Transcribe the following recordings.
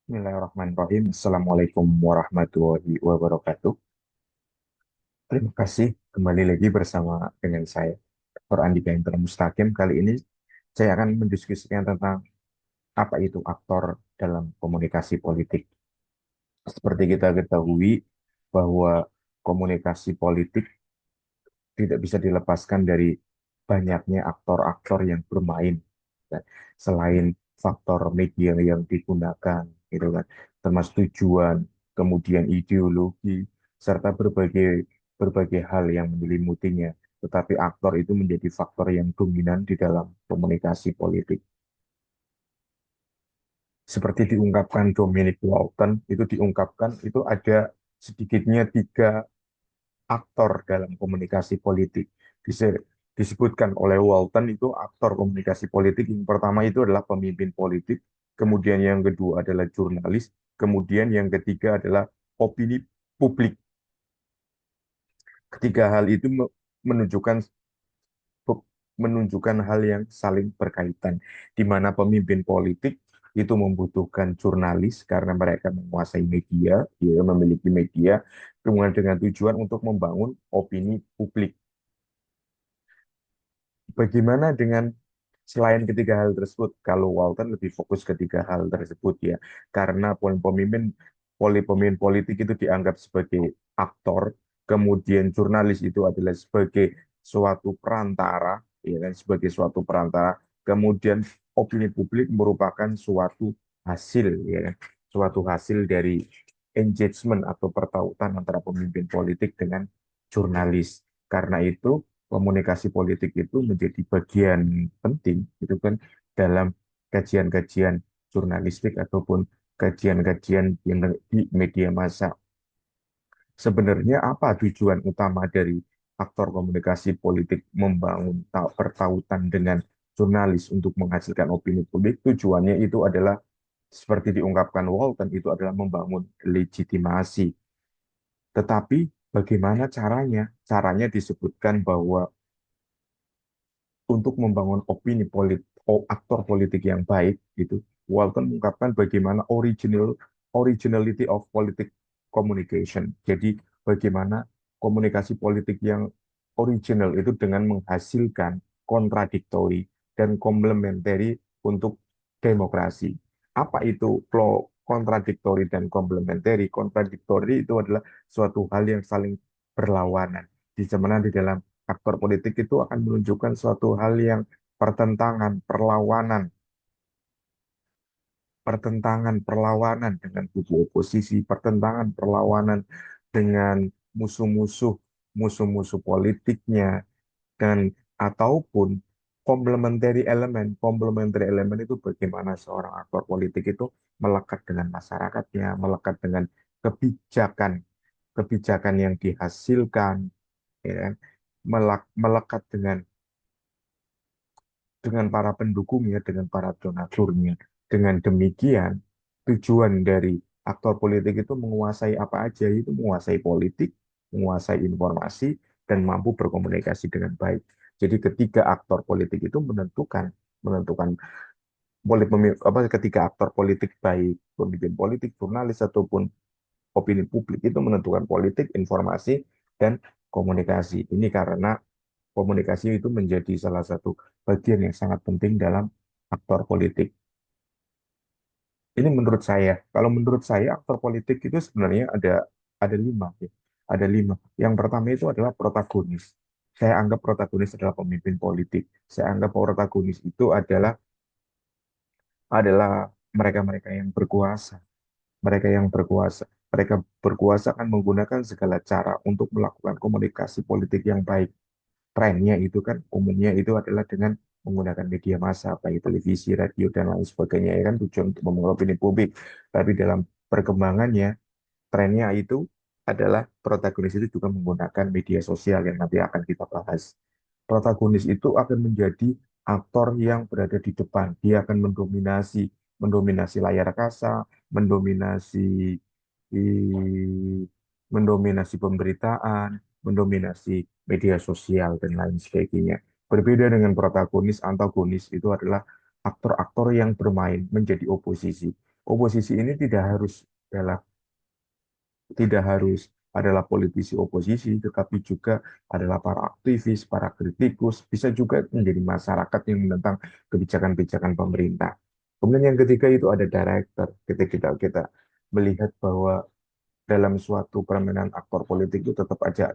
Bismillahirrahmanirrahim. Assalamualaikum warahmatullahi wabarakatuh. Terima kasih kembali lagi bersama dengan saya, Dr. Andika Intra Mustaqim. Kali ini saya akan mendiskusikan tentang apa itu aktor dalam komunikasi politik. Seperti kita ketahui bahwa komunikasi politik tidak bisa dilepaskan dari banyaknya aktor-aktor yang bermain. Dan selain faktor media yang digunakan, gitu kan, termasuk tujuan, kemudian ideologi, serta berbagai berbagai hal yang menyelimutinya. Tetapi aktor itu menjadi faktor yang dominan di dalam komunikasi politik. Seperti diungkapkan Dominic Walton, itu diungkapkan itu ada sedikitnya tiga aktor dalam komunikasi politik. Disebutkan oleh Walton itu aktor komunikasi politik. Yang pertama itu adalah pemimpin politik, kemudian yang kedua adalah jurnalis, kemudian yang ketiga adalah opini publik. Ketiga hal itu menunjukkan menunjukkan hal yang saling berkaitan, di mana pemimpin politik itu membutuhkan jurnalis karena mereka menguasai media, ya, memiliki media, kemudian dengan tujuan untuk membangun opini publik. Bagaimana dengan selain ketiga hal tersebut? Kalau Walton lebih fokus ketiga hal tersebut ya, karena pemimpin politik itu dianggap sebagai aktor, kemudian jurnalis itu adalah sebagai suatu perantara, ya kan, sebagai suatu perantara, kemudian opini publik merupakan suatu hasil, ya kan, suatu hasil dari engagement atau pertautan antara pemimpin politik dengan jurnalis. Karena itu komunikasi politik itu menjadi bagian penting gitu kan dalam kajian-kajian jurnalistik ataupun kajian-kajian yang di media massa. Sebenarnya apa tujuan utama dari aktor komunikasi politik membangun pertautan dengan jurnalis untuk menghasilkan opini publik? Tujuannya itu adalah seperti diungkapkan Walton, itu adalah membangun legitimasi. Tetapi bagaimana caranya? Caranya disebutkan bahwa untuk membangun opini aktor politik yang baik gitu. Walton mengungkapkan bagaimana originality of politic communication. Jadi bagaimana komunikasi politik yang original itu dengan menghasilkan kontradiktori dan komplementari untuk demokrasi. Apa itu kontradiktori dan komplementari? Kontradiktori itu adalah suatu hal yang saling berlawanan. Di mana di dalam aktor politik itu akan menunjukkan suatu hal yang pertentangan, perlawanan, perlawanan dengan kubu oposisi, pertentangan, perlawanan dengan musuh-musuh, musuh-musuh politiknya, dan ataupun komplementari elemen itu bagaimana seorang aktor politik itu melekat dengan masyarakatnya, melekat dengan kebijakan, kebijakan yang dihasilkan, ya kan? Melekat dengan para pendukungnya, dengan para donaturnya. Dengan demikian, tujuan dari aktor politik itu menguasai apa aja, itu menguasai politik, menguasai informasi, dan mampu berkomunikasi dengan baik. Jadi ketiga aktor politik itu menentukan menentukan ketika aktor politik baik, pemimpin politik, jurnalis ataupun opini publik itu menentukan politik, informasi, dan komunikasi. Ini karena komunikasi itu menjadi salah satu bagian yang sangat penting dalam aktor politik. Ini menurut saya. Kalau menurut saya aktor politik itu sebenarnya ada lima, ya. Ada lima. Yang pertama itu adalah protagonis. Saya anggap protagonis adalah pemimpin politik. Saya anggap protagonis itu adalah mereka-mereka yang berkuasa. Mereka yang berkuasa. Mereka berkuasa akan menggunakan segala cara untuk melakukan komunikasi politik yang baik. Trennya itu kan umumnya itu adalah dengan menggunakan media massa, baik televisi, radio, dan lain sebagainya, ya kan, tujuan untuk mempengaruhi opini publik. Tapi dalam perkembangannya, trennya itu adalah protagonis itu juga menggunakan media sosial yang nanti akan kita bahas. Protagonis itu akan menjadi aktor yang berada di depan. Dia akan mendominasi layar kaca, mendominasi mendominasi pemberitaan, mendominasi media sosial dan lain sebagainya. Berbeda dengan protagonis, antagonis itu adalah aktor-aktor yang bermain menjadi oposisi. Oposisi ini dalam tidak harus adalah politisi oposisi, tetapi juga adalah para aktivis, para kritikus, bisa juga menjadi masyarakat yang menentang kebijakan-kebijakan pemerintah. Kemudian yang ketiga itu ada director. Ketika kita melihat bahwa dalam suatu permainan aktor politik itu tetap aja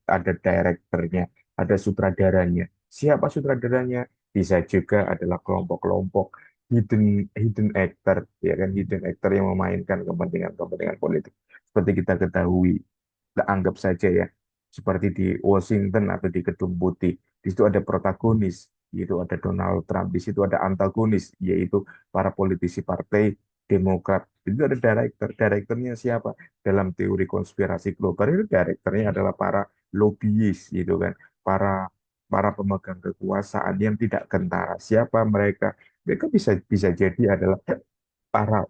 ada direkturnya, ada sutradaranya. Siapa sutradaranya? Bisa juga adalah kelompok-kelompok hidden actor, ya kan, hidden actor yang memainkan kepentingan-kepentingan politik. Seperti kita ketahui, kita anggap saja ya, seperti di Washington atau di Gedung Putih, di situ ada protagonis, yaitu ada Donald Trump, di situ ada antagonis, yaitu para politisi partai Demokrat. Itu ada director. Direkturnya siapa? Dalam teori konspirasi global itu direkturnya adalah para lobbyis gitu kan, para para pemegang kekuasaan yang tidak kentara. Siapa mereka? Mereka bisa bisa jadi adalah para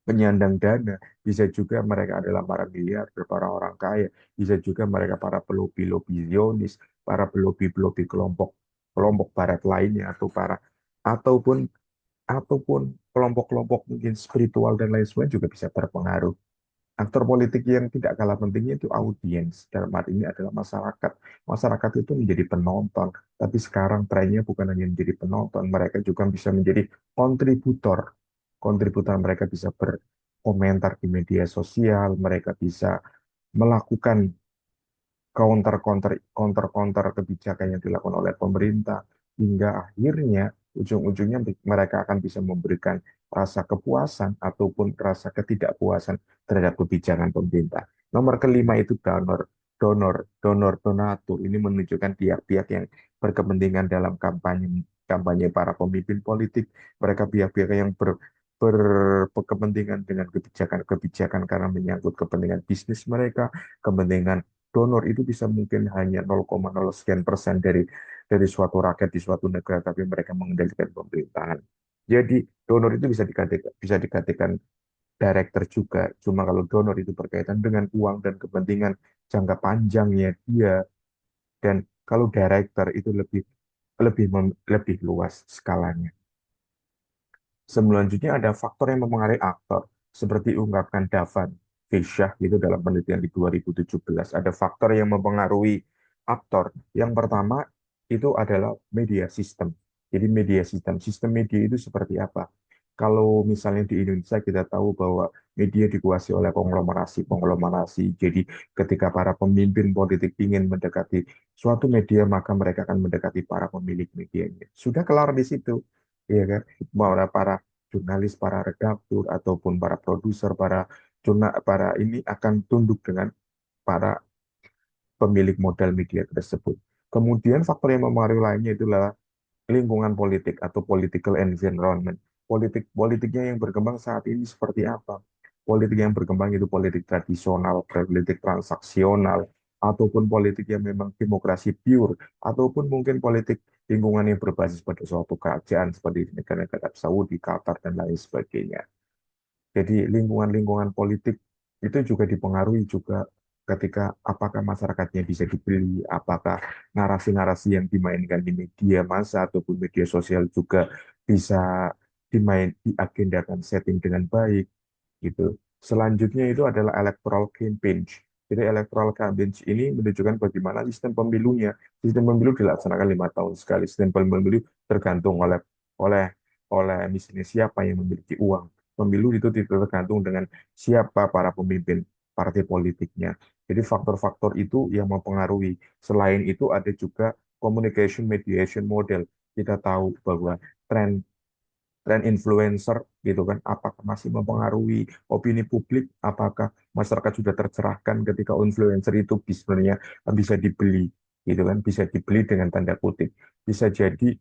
penyandang dana, bisa juga mereka adalah para miliarder, para orang kaya, bisa juga mereka para pelobi-lobi Zionis, para pelobi-pelobi kelompok kelompok barat lainnya, ataupun ataupun kelompok-kelompok mungkin spiritual dan lain sebagainya juga bisa terpengaruh. Aktor politik yang tidak kalah pentingnya itu audiens. Dalam arti ini adalah masyarakat. Masyarakat itu menjadi penonton. Tapi sekarang trennya bukan hanya menjadi penonton, mereka juga bisa menjadi kontributor. Kontributor mereka bisa berkomentar di media sosial, mereka bisa melakukan counter kebijakan yang dilakukan oleh pemerintah hingga akhirnya ujung-ujungnya mereka akan bisa memberikan rasa kepuasan ataupun rasa ketidakpuasan terhadap kebijakan pemerintah. Nomor kelima itu donatur. Ini menunjukkan pihak-pihak yang berkepentingan dalam kampanye kampanye para pemimpin politik. Mereka pihak-pihak yang berkepentingan dengan kebijakan-kebijakan karena menyangkut kepentingan bisnis mereka, kepentingan donor itu bisa mungkin hanya 0,0 sekian persen dari suatu rakyat di suatu negara, tapi mereka mengendalikan pemerintahan. Jadi donor itu bisa dikatakan director juga. Cuma kalau donor itu berkaitan dengan uang dan kepentingan jangka panjangnya dia, dan kalau director itu lebih luas skalanya. Selanjutnya ada faktor yang mempengaruhi aktor, seperti ungkapkan Davan Fischer gitu dalam penelitian di 2017. Ada faktor yang mempengaruhi aktor. Yang pertama itu adalah media sistem. Jadi sistem media itu seperti apa? Kalau misalnya di Indonesia kita tahu bahwa media dikuasai oleh konglomerasi. Jadi ketika para pemimpin politik ingin mendekati suatu media, maka mereka akan mendekati para pemilik medianya. Sudah kelar di situ, ya kan? Para jurnalis, para redaktur, ataupun para produser, para ini akan tunduk dengan para pemilik modal media tersebut. Kemudian faktor yang mempengaruhi lainnya itulah lingkungan politik atau political environment. Politiknya yang berkembang saat ini seperti apa? Politik yang berkembang itu politik tradisional, politik transaksional, ataupun politik yang memang demokrasi pure, ataupun mungkin politik lingkungan yang berbasis pada suatu kerajaan seperti di negara-negara Saudi, Qatar, dan lain sebagainya. Jadi lingkungan-lingkungan politik itu juga dipengaruhi juga ketika apakah masyarakatnya bisa dibeli, apakah narasi-narasi yang dimainkan di media massa ataupun media sosial juga bisa diagendakan setting dengan baik gitu. Selanjutnya itu adalah electoral campaign. Jadi electoral campaign ini menunjukkan bagaimana sistem pemilunya. Sistem pemilu dilaksanakan 5 tahun sekali. Sistem pemilu tergantung oleh oleh misalnya siapa yang memiliki uang. Pemilu itu tidak tergantung dengan siapa para pemimpin partai politiknya. Jadi faktor-faktor itu yang mempengaruhi. Selain itu ada juga communication mediation model. Kita tahu bahwa tren tren influencer gitu kan, apakah masih mempengaruhi opini publik, apakah masyarakat sudah tercerahkan ketika influencer itu sebenarnya bisa dibeli gitu kan, bisa dibeli dengan tanda kutip, bisa jadi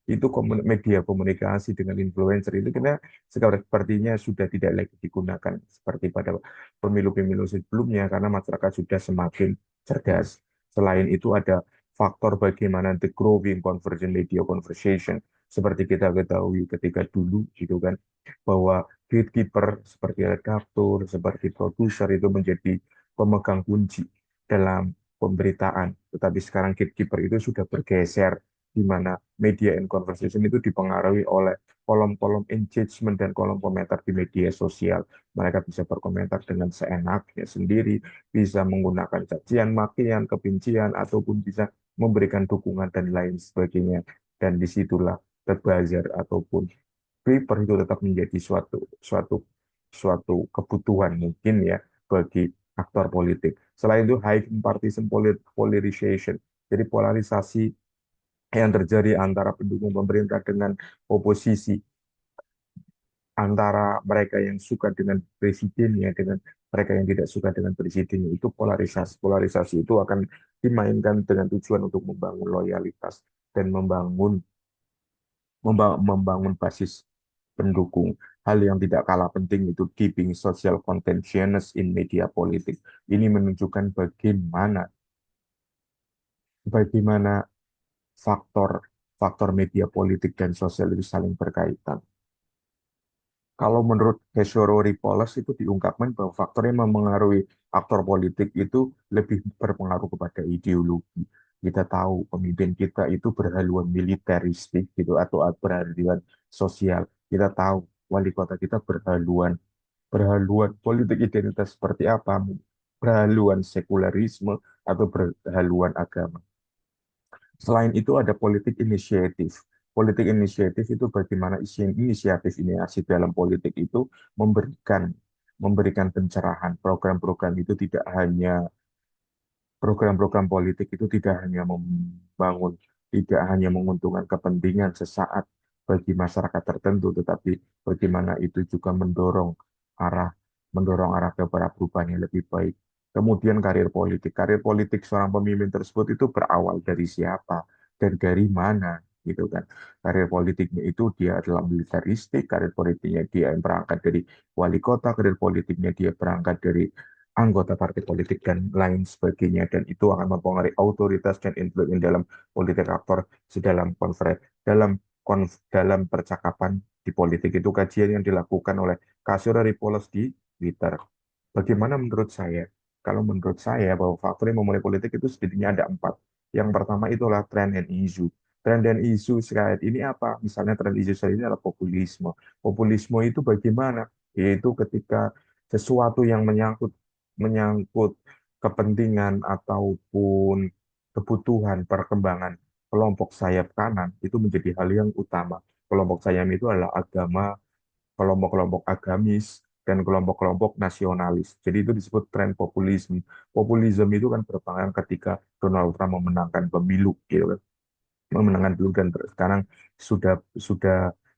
itu media komunikasi dengan influencer itu karena sepertinya sudah tidak lagi digunakan seperti pada pemilu-pemilu sebelumnya karena masyarakat sudah semakin cerdas. Selain itu ada faktor bagaimana the growing conversion media conversation seperti kita ketahui ketika dulu gitu kan, bahwa gatekeeper seperti redaktur, seperti produser itu menjadi pemegang kunci dalam pemberitaan. Tetapi sekarang gatekeeper itu sudah bergeser di mana media and conversation itu dipengaruhi oleh kolom-kolom engagement dan kolom komentar di media sosial. Mereka bisa berkomentar dengan seenaknya sendiri, bisa menggunakan cacian, makian, kebencian, ataupun bisa memberikan dukungan dan lain sebagainya. Dan disitulah buzzer ataupun Twitter itu tetap menjadi suatu suatu suatu kebutuhan mungkin ya bagi aktor politik. Selain itu high partisan polarization, jadi polarisasi yang terjadi antara pendukung pemerintah dengan oposisi, antara mereka yang suka dengan presidennya dengan mereka yang tidak suka dengan presidennya, itu polarisasi. Polarisasi itu akan dimainkan dengan tujuan untuk membangun loyalitas dan membangun basis pendukung. Hal yang tidak kalah penting itu keeping social contentiousness in media politik. Ini menunjukkan bagaimana bagaimana faktor faktor media politik dan sosial itu saling berkaitan. Kalau menurut Tesoro Ripoles itu diungkapkan bahwa faktor yang memengaruhi aktor politik itu lebih berpengaruh kepada ideologi. Kita tahu pemimpin kita itu berhaluan militeristik gitu atau berhaluan sosial. Kita tahu wali kota kita berhaluan berhaluan politik identitas seperti apa, berhaluan sekularisme atau berhaluan agama. Selain itu ada politik inisiatif. Politik inisiatif itu bagaimana inisiatif inisiatif dalam politik itu memberikan memberikan pencerahan. Program-program itu tidak hanya program-program politik itu tidak hanya menguntungkan kepentingan sesaat bagi masyarakat tertentu, tetapi bagaimana itu juga arah mendorong arah ke perubahan yang lebih baik. Kemudian karir politik seorang pemimpin tersebut itu berawal dari siapa dan dari mana, gitu kan. Karir politiknya itu dia adalah militeristik, karir politiknya dia yang berangkat dari wali kota, karir politiknya dia berangkat dari anggota partai politik dan lain sebagainya, dan itu akan mempengaruhi otoritas dan influence dalam politik aktor sedalam dalam dalam percakapan di politik. Itu kajian yang dilakukan oleh Kasura Ripolos di Twitter. Bagaimana menurut saya? Kalau menurut saya bahwa faktor yang memulai politik itu setidaknya ada empat. Yang pertama itu adalah trend and issue. Trend dan isu saat ini apa? Misalnya trend isu saat ini adalah populisme. Populisme itu bagaimana? Yaitu ketika sesuatu yang menyangkut menyangkut kepentingan ataupun kebutuhan perkembangan kelompok sayap kanan itu menjadi hal yang utama. Kelompok sayap itu adalah agama, kelompok-kelompok agamis, dan kelompok-kelompok nasionalis. Jadi itu disebut tren populisme. Populisme itu kan berpengaruh ketika Donald Trump memenangkan pemilu, gitu kan, memenangkan pemilu dan sekarang sudah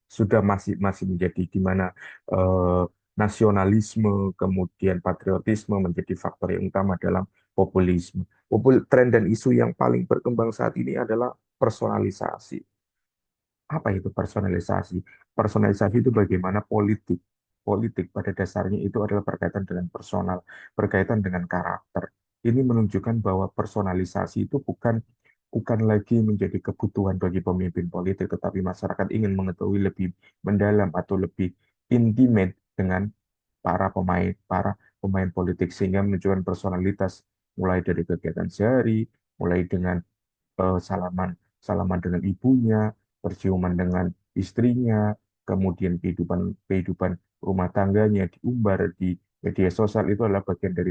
sudah masih masih menjadi di mana eh, nasionalisme kemudian patriotisme menjadi faktor yang utama dalam populisme. Tren dan isu yang paling berkembang saat ini adalah personalisasi. Apa itu personalisasi? Personalisasi itu bagaimana politik. Politik pada dasarnya itu adalah berkaitan dengan personal, berkaitan dengan karakter. Ini menunjukkan bahwa personalisasi itu bukan lagi menjadi kebutuhan bagi pemimpin politik, tetapi masyarakat ingin mengetahui lebih mendalam atau lebih intimate dengan para pemain politik sehingga menunjukkan personalitas mulai dari kegiatan sehari, mulai dengan salaman salaman dengan ibunya, berciuman dengan istrinya, kemudian kehidupan kehidupan rumah tangganya diumbar di media sosial itu adalah bagian dari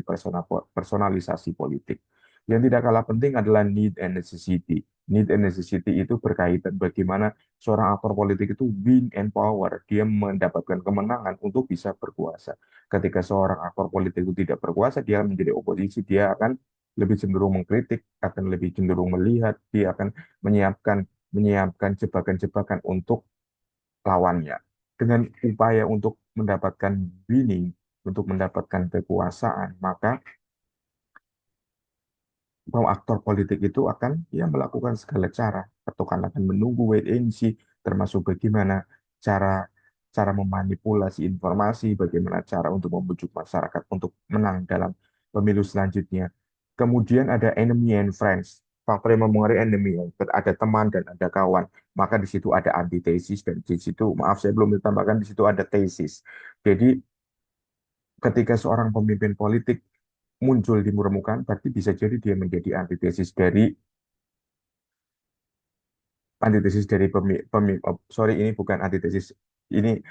personalisasi politik. Yang tidak kalah penting adalah need and necessity. Need and necessity itu berkaitan bagaimana seorang aktor politik itu win and power. Dia mendapatkan kemenangan untuk bisa berkuasa. Ketika seorang aktor politik itu tidak berkuasa, dia menjadi oposisi, dia akan lebih cenderung mengkritik, akan lebih cenderung melihat, dia akan menyiapkan menyiapkan jebakan-jebakan untuk lawannya. Dengan upaya untuk mendapatkan winning, untuk mendapatkan kekuasaan, maka bahwa aktor politik itu akan ya melakukan segala cara, atau akan menunggu wait and see, termasuk bagaimana cara cara memanipulasi informasi, bagaimana cara untuk membujuk masyarakat untuk menang dalam pemilu selanjutnya. Kemudian ada enemy and friends. Faktor yang mempengaruhi enemy, ada teman dan ada kawan. Maka di situ ada antitesis dan di situ, maaf saya belum ditambahkan, di situ ada tesis. Jadi ketika seorang pemimpin politik muncul di permukaan, berarti bisa jadi dia menjadi antitesis dari antitesis dari sorry, ini bukan antitesis, ini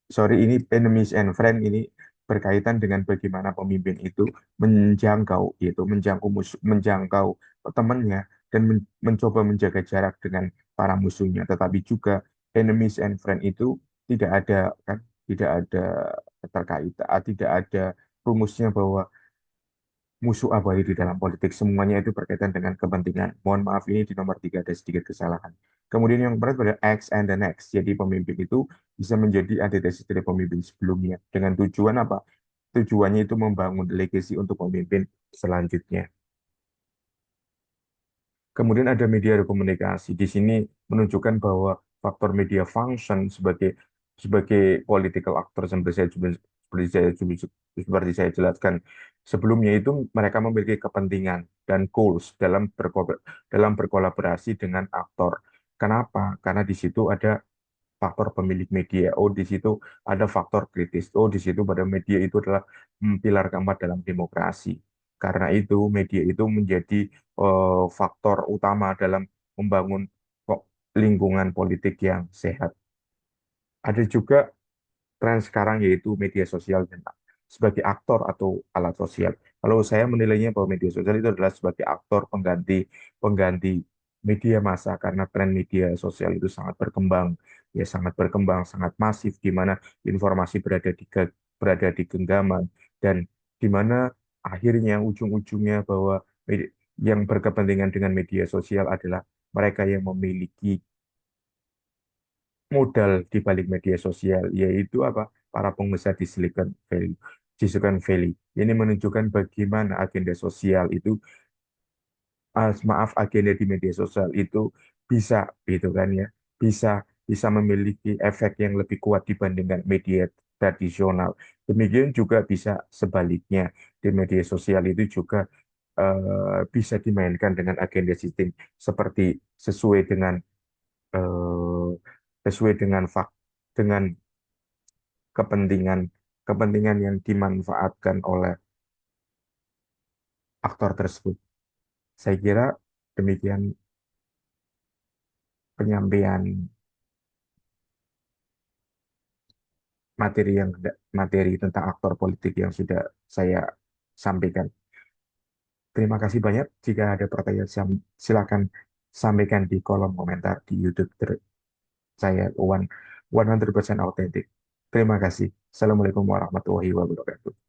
sorry, ini enemies and friend, ini berkaitan dengan bagaimana pemimpin itu menjangkau, yaitu menjangkau musuh, menjangkau temannya, dan mencoba menjaga jarak dengan para musuhnya. Tetapi juga enemies and friend itu tidak ada, kan, tidak ada keterkaitan, tidak ada rumusnya bahwa musuh abadi di dalam politik. Semuanya itu berkaitan dengan kepentingan. Mohon maaf, ini di nomor tiga ada sedikit kesalahan. Kemudian yang keempat pada X and the next. Jadi pemimpin itu bisa menjadi antitesis dari pemimpin sebelumnya. Dengan tujuan apa? Tujuannya itu membangun legacy untuk pemimpin selanjutnya. Kemudian ada media komunikasi. Di sini menunjukkan bahwa faktor media function sebagai sebagai political actor, seperti saya jelaskan sebelumnya, itu mereka memiliki kepentingan dan goals dalam berkolaborasi dengan aktor. Kenapa? Karena di situ ada faktor pemilik media. Oh, di situ ada faktor kritis. Oh, di situ pada media itu adalah pilar keempat dalam demokrasi. Karena itu media itu menjadi faktor utama dalam membangun lingkungan politik yang sehat. Ada juga tren sekarang yaitu media sosial dan sebagai aktor atau alat sosial. Kalau saya menilainya bahwa media sosial itu adalah sebagai aktor pengganti pengganti media massa, karena tren media sosial itu sangat berkembang, ya sangat berkembang, sangat masif, di mana informasi berada di genggaman, dan di mana akhirnya ujung-ujungnya bahwa yang berkepentingan dengan media sosial adalah mereka yang memiliki modal di balik media sosial, yaitu apa? Para pengusaha di Silicon Valley. Di Silicon Valley. Ini menunjukkan bagaimana agenda sosial itu, maaf, agenda di media sosial itu bisa, gitu kan ya, bisa bisa memiliki efek yang lebih kuat dibandingkan media tradisional. Demikian juga bisa sebaliknya, di media sosial itu juga bisa dimainkan dengan agenda sistem, seperti sesuai dengan eh, sesuai dengan dengan kepentingan kepentingan yang dimanfaatkan oleh aktor tersebut. Saya kira demikian penyampaian materi tentang aktor politik yang sudah saya sampaikan. Terima kasih banyak. Jika ada pertanyaan, silakan sampaikan di kolom komentar di YouTube. Saya 100% authentic. Terima kasih. Assalamualaikum warahmatullahi wabarakatuh.